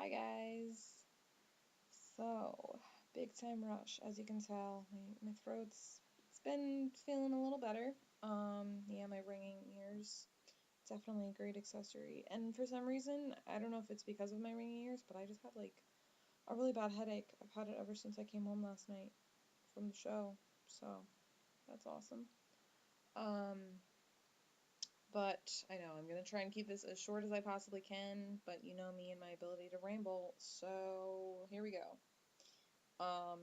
Hi guys. So, big time rush, as you can tell. My throat's it's been feeling a little better. Yeah, my ringing ears, definitely a great accessory. And for some reason, I don't know if it's because of my ringing ears, but I just have like a really bad headache. I've had it ever since I came home last night from the show. So, that's awesome. Um, but I know I'm gonna try and keep this as short as I possibly can, but you know me and my ability to ramble, so here we go. Um,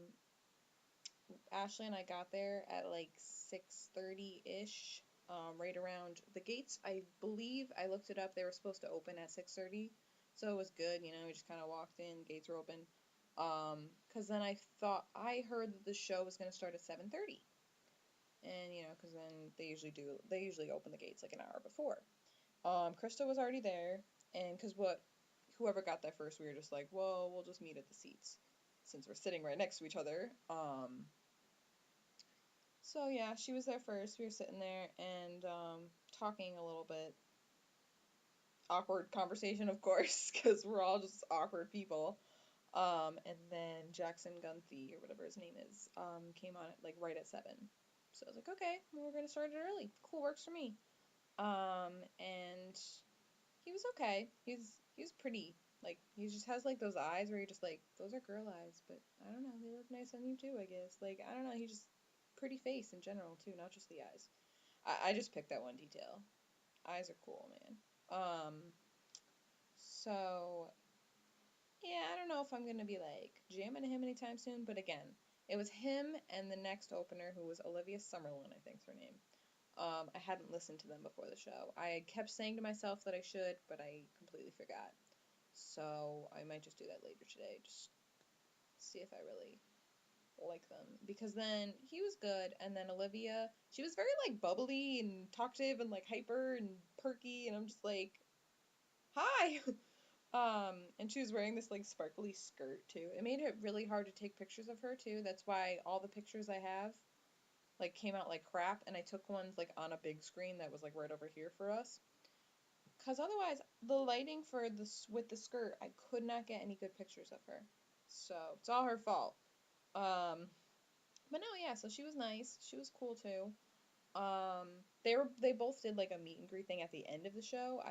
Ashley and I got there at like 6:30-ish, right around the gates. I believe I looked it up. They were supposed to open at 6:30, so it was good. We just kind of walked in, gates were open. 'Cause then I heard that the show was gonna start at 7:30, and 'cause then they usually open the gates like an hour before. Krista was already there, and 'cause whoever got there first, we were just like, well, we'll just meet at the seats since we're sitting right next to each other. So yeah, she was there first. We were sitting there and talking a little bit. Awkward conversation, of course, because we're all just awkward people. And then Jackson Gunthy, or whatever his name is, came on like right at 7. So I was like, okay, well, we're gonna start it early. Cool, works for me. And he was okay. He's pretty. Like he just has like those eyes where you're just like, those are girl eyes, but I don't know, they look nice on you too, I guess. Like I don't know, he just pretty face in general too, not just the eyes. I just picked that one detail. Eyes are cool, man. So yeah, I don't know if I'm gonna be like jamming to him anytime soon, but again, it was him and the next opener who was Olivia Summerlin, I think's her name. I hadn't listened to them before the show. I kept saying to myself that I should, but I completely forgot. So I might just do that later today. Just see if I really like them. Because then he was good, and then Olivia, she was very like bubbly and talkative and like hyper and perky, and I'm just like, hi. And she was wearing this like sparkly skirt too. It made it really hard to take pictures of her too. That's why all the pictures I have like came out like crap, and I took ones like on a big screen that was like right over here for us. Cause otherwise, the lighting for this with the skirt, I could not get any good pictures of her. So it's all her fault. Um, but no, yeah. So she was nice. She was cool too. Um, they both did like a meet and greet thing at the end of the show.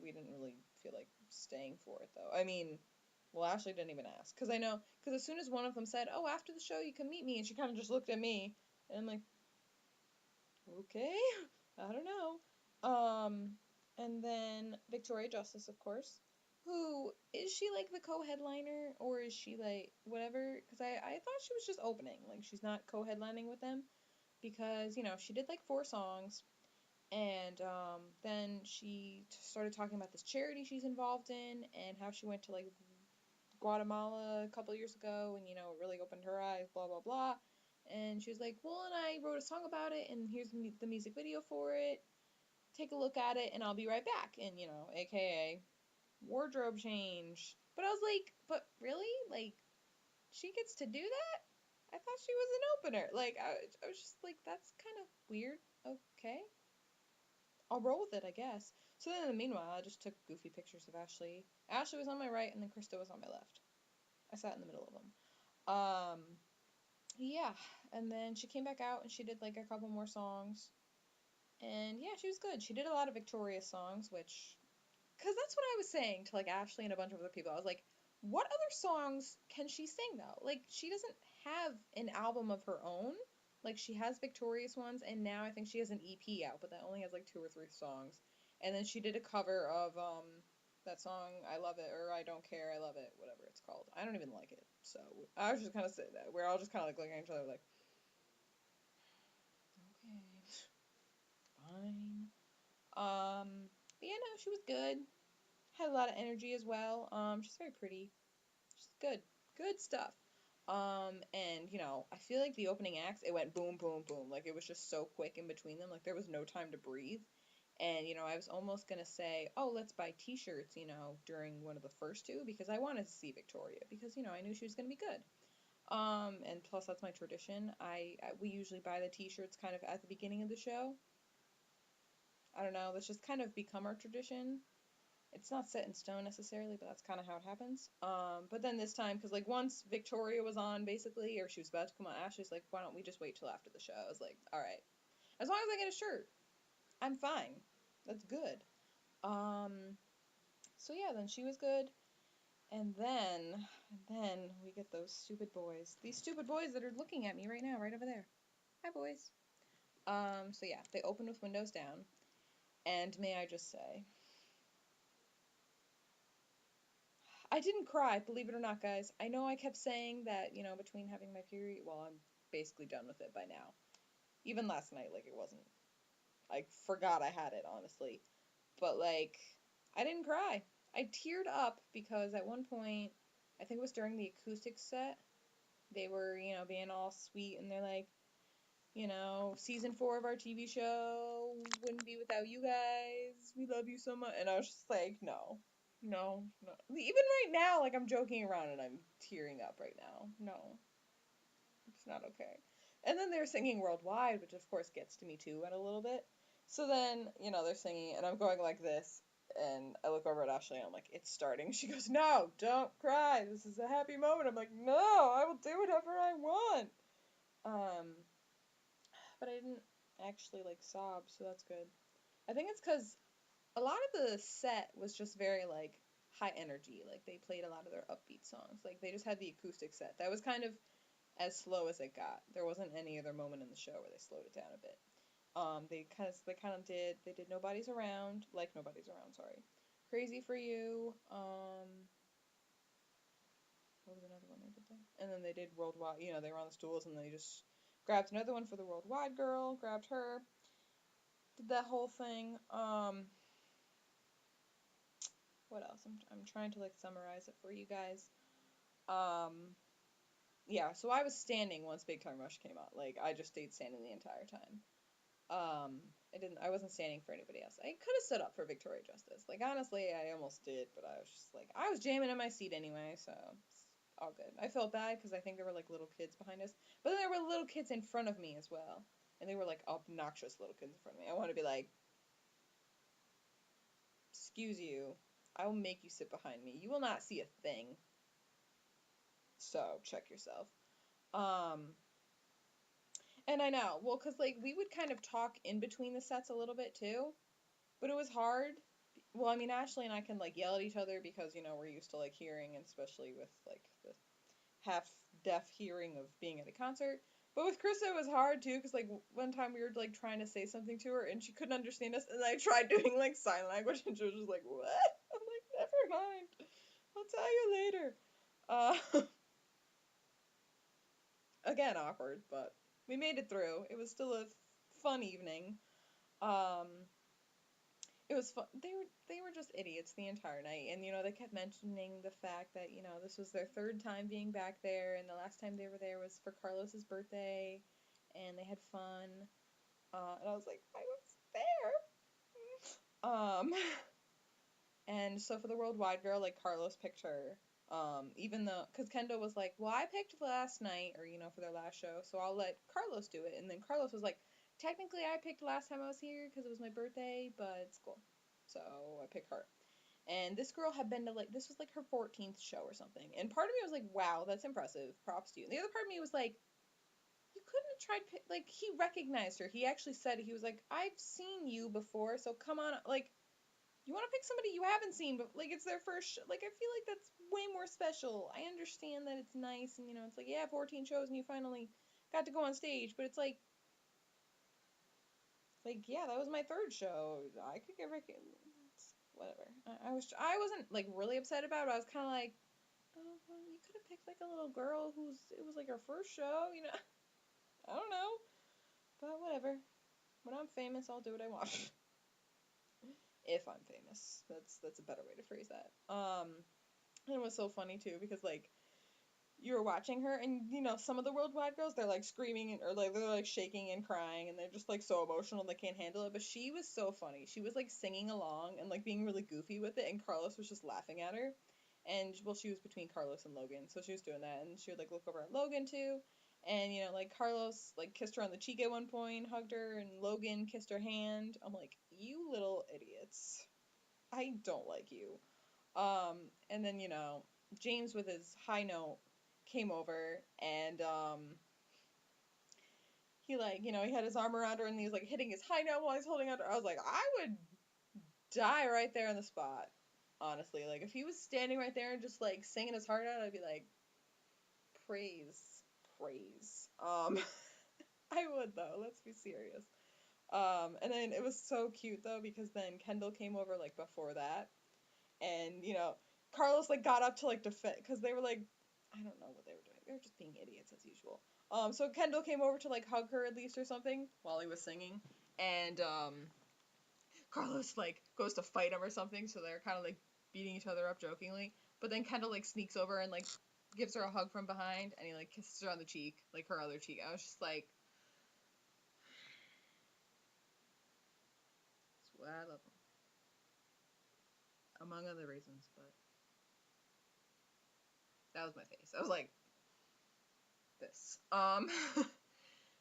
We didn't really feel like staying for it though. I mean, well, Ashley didn't even ask because I know because as soon as one of them said, "Oh, after the show you can meet me," and she kind of just looked at me, and I'm like, okay, I don't know. And then Victoria Justice, of course. Who is she like the co-headliner or is she like whatever? Because I thought she was just opening, like she's not co-headlining with them because she did like 4 songs and then she started talking about this charity she's involved in and how she went to like Guatemala a couple years ago and it really opened her eyes, blah blah blah. And she was like, well, and I wrote a song about it, and here's the music video for it. Take a look at it, and I'll be right back. And AKA wardrobe change. But I was like, but really? Like, she gets to do that? I thought she was an opener. Like, I was just like, that's kind of weird. Okay. I'll roll with it, I guess. So then in the meanwhile, I just took goofy pictures of Ashley. Ashley was on my right, and then Krista was on my left. I sat in the middle of them. Um, yeah. And then she came back out, and she did, like, a couple more songs. And, yeah, she was good. She did a lot of Victoria's songs, which because that's what I was saying to like Ashley and a bunch of other people. I was like, what other songs can she sing though? Like she doesn't have an album of her own. Like she has Victorious ones, and now I think she has an EP out, but that only has like 2 or 3 songs. And then she did a cover of that song I Love It or I Don't Care, I Love It, whatever it's called. I don't even like it. So I was just kind of saying that. We're all just kind of like looking at each other like, okay, fine. But yeah, no, she was good. Had a lot of energy as well. She's very pretty. She's good. Good stuff. And I feel like the opening acts, it went boom, boom, boom. Like it was just so quick in between them. Like there was no time to breathe. And I was almost gonna say, oh, let's buy T-shirts, during one of the first two because I wanted to see Victoria because I knew she was gonna be good. And plus that's my tradition. We usually buy the T-shirts kind of at the beginning of the show. I don't know. That's just kind of become our tradition. It's not set in stone necessarily, but that's kind of how it happens. But then this time, because like once Victoria was on basically, or she was about to come on, Ashley's like, why don't we just wait till after the show? I was like, all right, as long as I get a shirt, I'm fine. That's good. Um, so yeah, then she was good, and then we get those stupid boys. These stupid boys that are looking at me right now, right over there. Hi, boys. So yeah, they open with windows down, and may I just say, I didn't cry, believe it or not, guys. I know I kept saying that, between having my period, well, I'm basically done with it by now. Even last night, like, it wasn't, I forgot I had it, honestly. But, like, I didn't cry. I teared up because at one point, I think it was during the acoustic set, they were, being all sweet, and they're like, season 4 of our TV show wouldn't be without you guys. We love you so much. And I was just like, no, no, no. Even right now, like I'm joking around and I'm tearing up right now. No, it's not okay. And then they're singing Worldwide, which of course gets to me too in a little bit. So then, they're singing and I'm going like this. And I look over at Ashley and I'm like, it's starting. She goes, no, don't cry. This is a happy moment. I'm like, no, I will do whatever I want. Um, but I didn't actually like sob, so that's good. I think it's because a lot of the set was just very like high energy. Like they played a lot of their upbeat songs. Like they just had the acoustic set. That was kind of as slow as it got. There wasn't any other moment in the show where they slowed it down a bit. They kind of did Nobody's Around, like Nobody's Around, sorry. Crazy for You. What was another one they did there? And then they did Worldwide. They were on the stools and they just grabbed another one for the Worldwide girl, grabbed her, did that whole thing. What else? I'm trying to like summarize it for you guys. Um, yeah, so I was standing once Big Time Rush came out. Like I just stayed standing the entire time. I wasn't standing for anybody else. I could have stood up for Victoria Justice. Like honestly, I almost did, but I was just like I was jamming in my seat anyway, so it's all good. I felt bad because I think there were like little kids behind us, but then there were little kids in front of me as well, and they were like obnoxious little kids in front of me. I want to be like, excuse you, I will make you sit behind me. You will not see a thing. So check yourself. Um, and I know, well, cause like we would kind of talk in between the sets a little bit too, but it was hard. Well, I mean, Ashley and I can like yell at each other because we're used to like hearing, and especially with like the half deaf hearing of being at a concert. But with Krista, it was hard too, because like one time we were like trying to say something to her and she couldn't understand us, and I tried doing like sign language, and she was just like, "What?" I'm like, "Never mind, I'll tell you later." Again, awkward, but we made it through. It was still a fun evening. Um, it was fun. They were just idiots the entire night, and they kept mentioning the fact that this was their third time being back there, and the last time they were there was for Carlos's birthday, and they had fun. And I was like, I was there. And so for the Worldwide girl, like Carlos picked her. Even though, because Kendall was like, well, I picked last night, or for their last show, so I'll let Carlos do it. And then Carlos was like, technically, I picked last time I was here because it was my birthday, but it's cool. So I picked her. And this girl had been to like, this was like her 14th show or something. And part of me was like, wow, that's impressive. Props to you. And the other part of me was like, you couldn't have tried, like, he recognized her. He actually said, he was like, I've seen you before, so come on, like, you want to pick somebody you haven't seen, but like it's their first like I feel like that's way more special. I understand that it's nice and it's like yeah, 14 shows and you finally got to go on stage, but it's like yeah, that was my third show. I could get whatever. I wasn't like really upset about it. I was kind of like, oh, well, you could have picked like a little girl it was like her first show. I don't know, but whatever. When I'm famous, I'll do what I want. If I'm famous, that's a better way to phrase that. And it was so funny too because like you were watching her and some of the Worldwide girls they're like screaming or like they're like shaking and crying and they're just like so emotional they can't handle it, but she was so funny. She was like singing along and like being really goofy with it, and Carlos was just laughing at her. And well, she was between Carlos and Logan, so she was doing that, and she would like look over at Logan too. And like Carlos like kissed her on the cheek at one point, hugged her, and Logan kissed her hand. I'm like, you little idiots. I don't like you. And then, James with his high note came over and he like, he had his arm around her and he was like hitting his high note while he's holding on to her. I was like, I would die right there on the spot. Honestly, like if he was standing right there and just like singing his heart out, I'd be like, praise, praise. I would though. Let's be serious. And then it was so cute though because then Kendall came over like before that, and Carlos like got up to like defend because they were like, I don't know what they were doing. They were just being idiots as usual. So Kendall came over to like hug her at least or something while he was singing, and Carlos like goes to fight him or something. So they're kind of like beating each other up jokingly. But then Kendall like sneaks over and like gives her a hug from behind, and he like kisses her on the cheek, like her other cheek. I was just like, that's why I love him, among other reasons. But that was my face. I was like, this.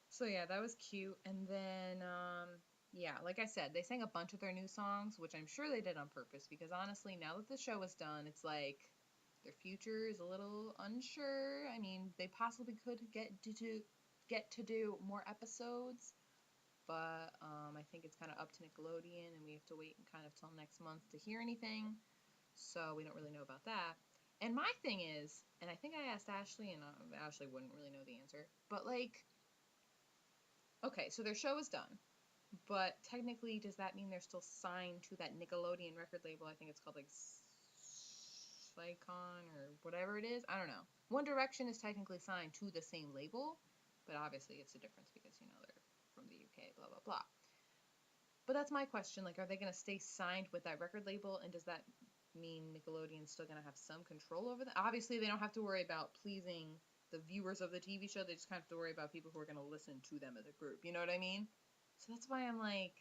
So yeah, that was cute. And then yeah, like I said, they sang a bunch of their new songs, which I'm sure they did on purpose because honestly, now that the show is done, it's like their future is a little unsure. I mean, they possibly could get to do more episodes, but I think it's kind of up to Nickelodeon, and we have to wait kind of till next month to hear anything. So we don't really know about that. And my thing is, and I think I asked Ashley, and Ashley wouldn't really know the answer, but like, okay, so their show is done, but technically, does that mean they're still signed to that Nickelodeon record label? I think it's called like Sycon or whatever it is. I don't know. One Direction is technically signed to the same label, but obviously it's a difference because they're from the UK. Blah blah blah. But that's my question. Like, are they going to stay signed with that record label? And does that mean Nickelodeon's still going to have some control over that? Obviously, they don't have to worry about pleasing the viewers of the TV show. They just kind of have to worry about people who are going to listen to them as a group. You know what I mean? So that's why I'm like,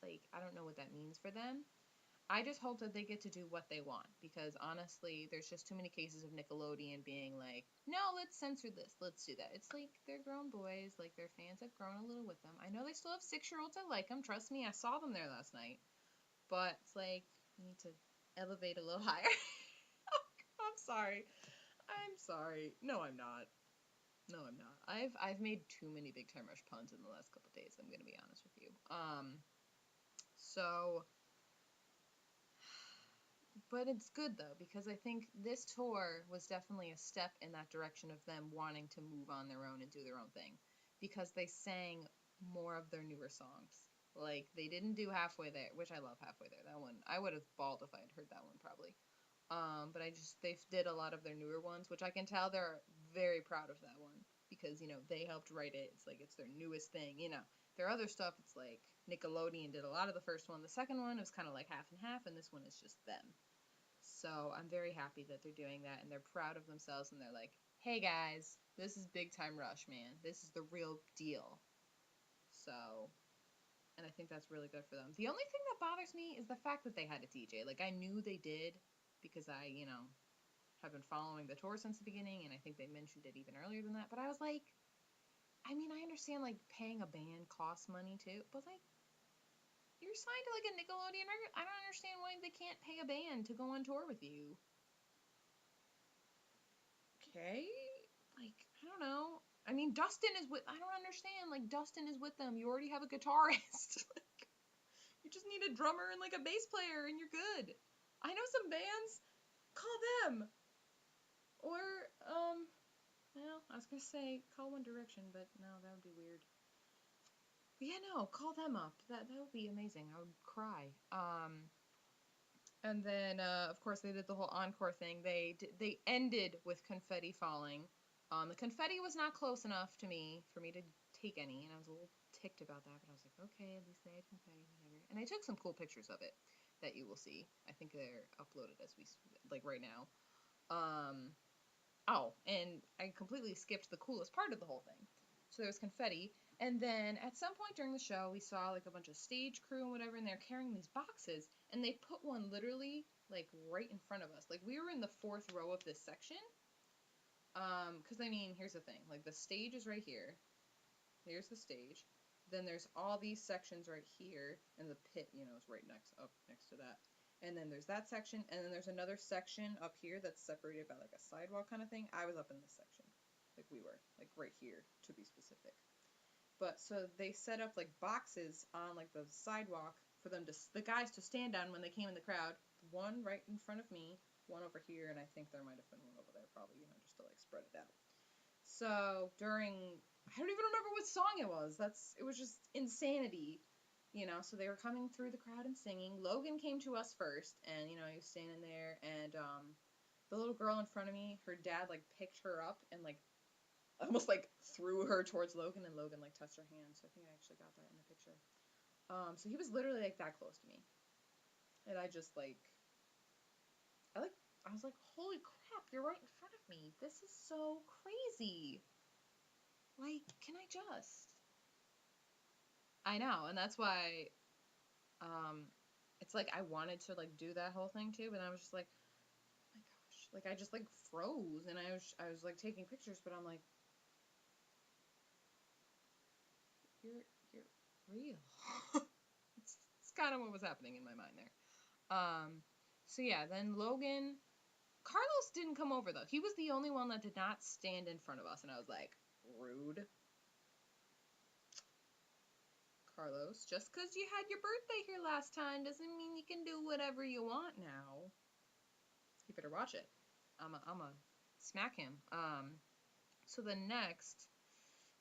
I don't know what that means for them. I just hope that they get to do what they want because honestly, there's just too many cases of Nickelodeon being like, no, let's censor this, let's do that. It's like they're grown boys, like their fans have grown a little with them. I know they still have 6-year-olds that like them. Trust me, I saw them there last night. But it's like you need to elevate a little higher. I'm sorry. I'm sorry. No, I'm not. No, I'm not. I've made too many Big Time Rush puns in the last couple days. I'm gonna be honest with you. So but it's good though because I think this tour was definitely a step in that direction of them wanting to move on their own and do their own thing because they sang more of their newer songs. Like they didn't do Halfway There, which I love Halfway There. That one I would have bawled if I had heard that one probably. But they did a lot of their newer ones, which I can tell they're very proud of that one because they helped write it. It's like it's their newest thing. Their other stuff, it's like Nickelodeon did a lot of the first one. The second one was kind of like half and half, and this one is just them. So I'm very happy that they're doing that and they're proud of themselves and they're like, hey guys, this is Big Time Rush, man. This is the real deal. So, and I think that's really good for them. The only thing that bothers me is the fact that they had a DJ. Like, I knew they did because I have been following the tour since the beginning and I think they mentioned it even earlier than that. But I was like, I mean, I understand like paying a band costs money too, but like, you're signed to like a Nickelodeon record. I don't understand why they can't pay a band to go on tour with you. Okay, like I don't know. I mean, Dustin is with. I don't understand. Like Dustin is with them. You already have a guitarist. Like, you just need a drummer and like a bass player, and you're good. I know some bands. Call them. Or well, I was gonna say call One Direction, but no, that would be weird. But yeah, no, call them up. That would be amazing. I would cry. And then, of course, they did the whole encore thing. They ended with confetti falling. The confetti was not close enough to me for me to take any, and I was a little ticked about that. But I was like, okay, at least they had confetti, whatever. And I took some cool pictures of it that you will see. I think they're uploaded as we like right now. Oh, and I completely skipped the coolest part of the whole thing. So there was confetti, and then at some point during the show, we saw like a bunch of stage crew and whatever, and they're carrying these boxes, and they put one literally like right in front of us. Like we were in the fourth row of this section. Because I mean, here's the thing: like the stage is right here. Here's the stage. Then there's all these sections right here, and the pit, is right up next to that. And then there's that section, and then there's another section up here that's separated by like a sidewalk kind of thing. I was up in this section, like we were, like right here to be specific. But so they set up like boxes on like the sidewalk for the guys to stand on when they came in the crowd. One right in front of me, one over here, and I think there might have been one over there, probably, just to like spread it out. So I don't even remember what song it was. It was just insanity, So they were coming through the crowd and singing. Logan came to us first, and he was standing there, and the little girl in front of me, her dad like picked her up and like almost like threw her towards Logan, and Logan like touched her hand. So I think I actually got that in the picture. So he was literally like that close to me, and I just like I was like, holy crap, you're right in front of me. This is so crazy. Like, can I just? I know, and that's why it's like I wanted to like do that whole thing too, but I was just like, oh my gosh, like I just like froze, and I was like taking pictures, but I'm like, you're real. It's kind of what was happening in my mind there. So yeah, then Carlos didn't come over though. He was the only one that did not stand in front of us, and I was like, rude. Carlos, just because you had your birthday here last time doesn't mean you can do whatever you want now. You better watch it. I'm a smack him. So then next,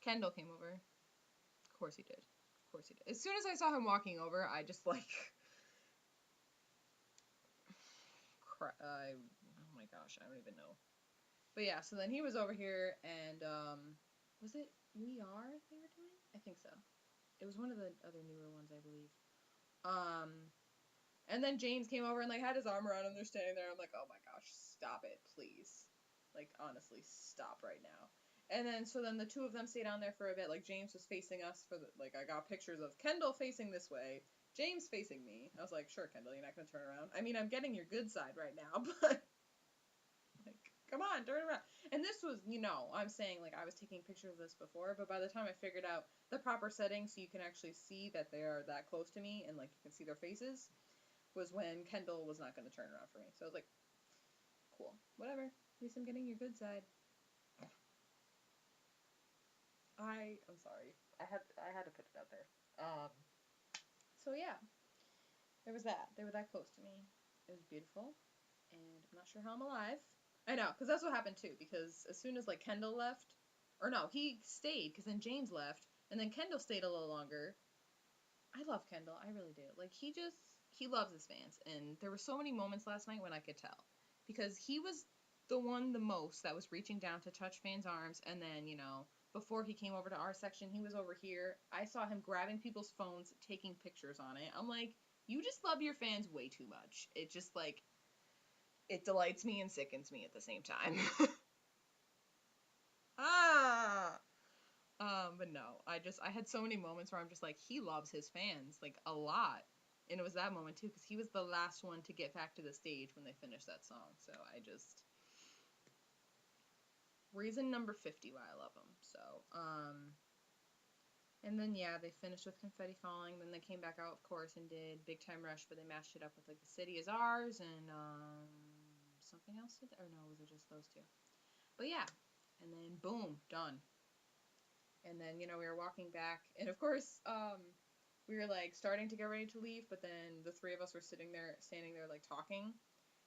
Kendall came over. Of course he did. Of course he did. As soon as I saw him walking over, I just like, oh my gosh, I don't even know. But yeah, so then he was over here, and was it We Are they were doing? I think so. It was one of the other newer ones, I believe. And then James came over and like had his arm around him. They're standing there. I'm like, oh my gosh, stop it, please. Like, honestly, stop right now. And then so then the two of them stayed on there for a bit. Like James was facing us like I got pictures of Kendall facing this way, James facing me. I was like, sure, Kendall, you're not gonna turn around. I mean, I'm getting your good side right now, but like, come on, turn around. And this was, I'm saying like I was taking pictures of this before, but by the time I figured out the proper settings so you can actually see that they are that close to me and like you can see their faces, was when Kendall was not going to turn around for me. So I was like, cool, whatever. At least I'm getting your good side. I'm sorry. I had to put it out there. So yeah, there was that. They were that close to me. It was beautiful, and I'm not sure how I'm alive. I know, because that's what happened too. Because as soon as like Kendall left, or no, he stayed. Because then James left, and then Kendall stayed a little longer. I love Kendall. I really do. Like he loves his fans, and there were so many moments last night when I could tell, because he was the one the most that was reaching down to touch fans' arms, and then before he came over to our section, he was over here. I saw him grabbing people's phones, taking pictures on it. I'm like, you just love your fans way too much. It just like it delights me and sickens me at the same time. ah. But no, I had so many moments where I'm just like, he loves his fans, like, a lot. And it was that moment, too, because he was the last one to get back to the stage when they finished that song. So reason number 50 why I love him. So, and then, yeah, they finished with Confetti Falling. Then they came back out, of course, and did Big Time Rush, but they mashed it up with, like, The City Is Ours and, something else? Or no, was it just those two? But yeah, and then, boom, done. And then, we were walking back, and of course, we were like starting to get ready to leave, but then the three of us were standing there, like talking.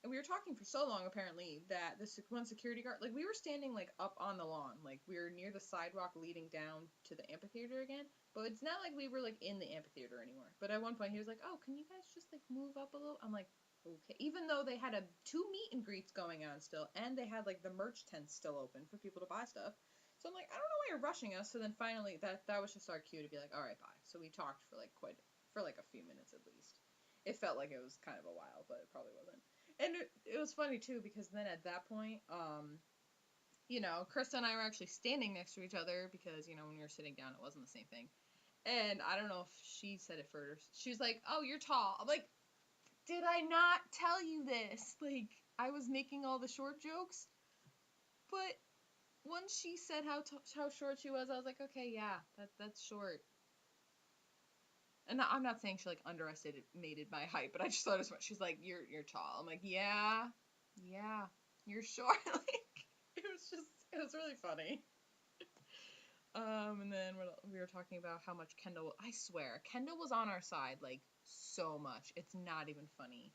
And we were talking for so long, apparently, that the one security guard, like, we were standing, like, up on the lawn. Like, we were near the sidewalk leading down to the amphitheater again. But it's not like we were, like, in the amphitheater anymore. But at one point, he was like, oh, can you guys just, like, move up a little? I'm like, okay. Even though they had two meet and greets going on still, and they had, like, the merch tents still open for people to buy stuff. So I'm like, I don't know why you're rushing us. So then finally, that was just our cue to be like, all right, bye. So we talked for, like, for, like, a few minutes at least. It felt like it was kind of a while, but it probably wasn't. And it was funny too, because then at that point, Krista and I were actually standing next to each other, because when we were sitting down, it wasn't the same thing. And I don't know if she said it first. She was like, "Oh, you're tall." I'm like, "Did I not tell you this?" Like, I was making all the short jokes, but once she said how short she was, I was like, "Okay, yeah, that's short." And I'm not saying she like underestimated my height, but I just thought it was funny. She's like, you're tall. I'm like, yeah, you're short. Like, it was really funny. And then we were talking about how much Kendall. I swear, Kendall was on our side like so much. It's not even funny.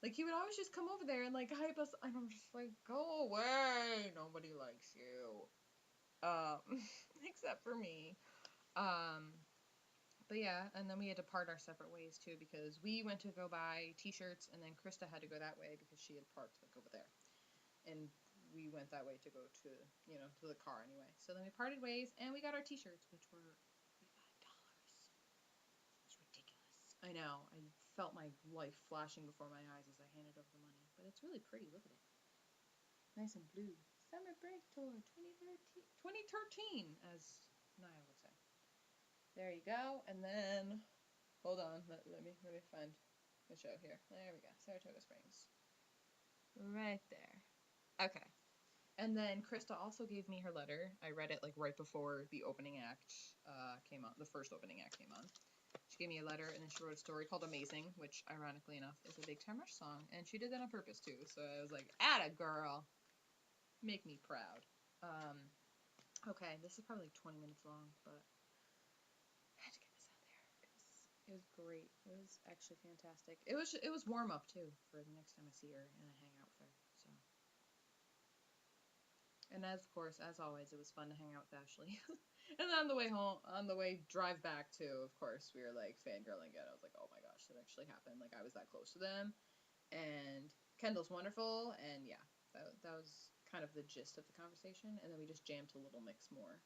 Like he would always just come over there and like hype us, and I'm just like, go away. Nobody likes you. Um, except for me. Um, but yeah, and then we had to part our separate ways too because we went to go buy T-shirts, and then Krista had to go that way because she had parked like over there, and we went that way to go to to the car anyway. So then we parted ways, and we got our T-shirts, which were $45. It's ridiculous. I know. I felt my life flashing before my eyes as I handed over the money, but it's really pretty. Look at it, nice and blue. Summer Break Tour 2013, as Niall would say. There you go. And then hold on, let me find the show here. There we go, Saratoga Springs, right there. Okay. And then Krista also gave me her letter. I read it like right before the opening act came on. The first opening act came on. She gave me a letter, and then she wrote a story called Amazing, which ironically enough is a Big Time Rush song, and she did that on purpose too. So I was like, "Atta girl, make me proud." Um, okay, this is probably like 20 minutes long, but I had to get this out there because it was great. It was actually fantastic. It was warm up too for the next time I see her and I hang out with her. So, and as of course, as always, it was fun to hang out with Ashley. And then on the way home, on the way drive back too, of course, we were like fangirling again. I was like, oh my gosh, that actually happened. Like I was that close to them, and Kendall's wonderful, and yeah, that was kind of the gist of the conversation. And then we just jammed to Little Mix more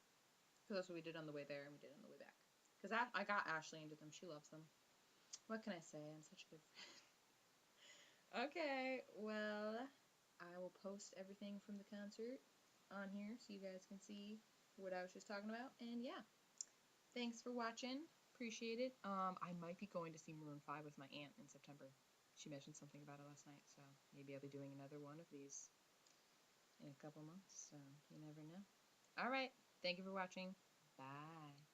because that's what we did on the way there and we did on the way back. Because I got Ashley into them. She loves them. What can I say? I'm such a good friend. Okay, well, I will post everything from the concert on here so you guys can see what I was just talking about. And yeah, thanks for watching. Appreciate it. I might be going to see Maroon 5 with my aunt in September. She mentioned something about it last night, so maybe I'll be doing another one of these in a couple months, so you never know. All right, thank you for watching. Bye.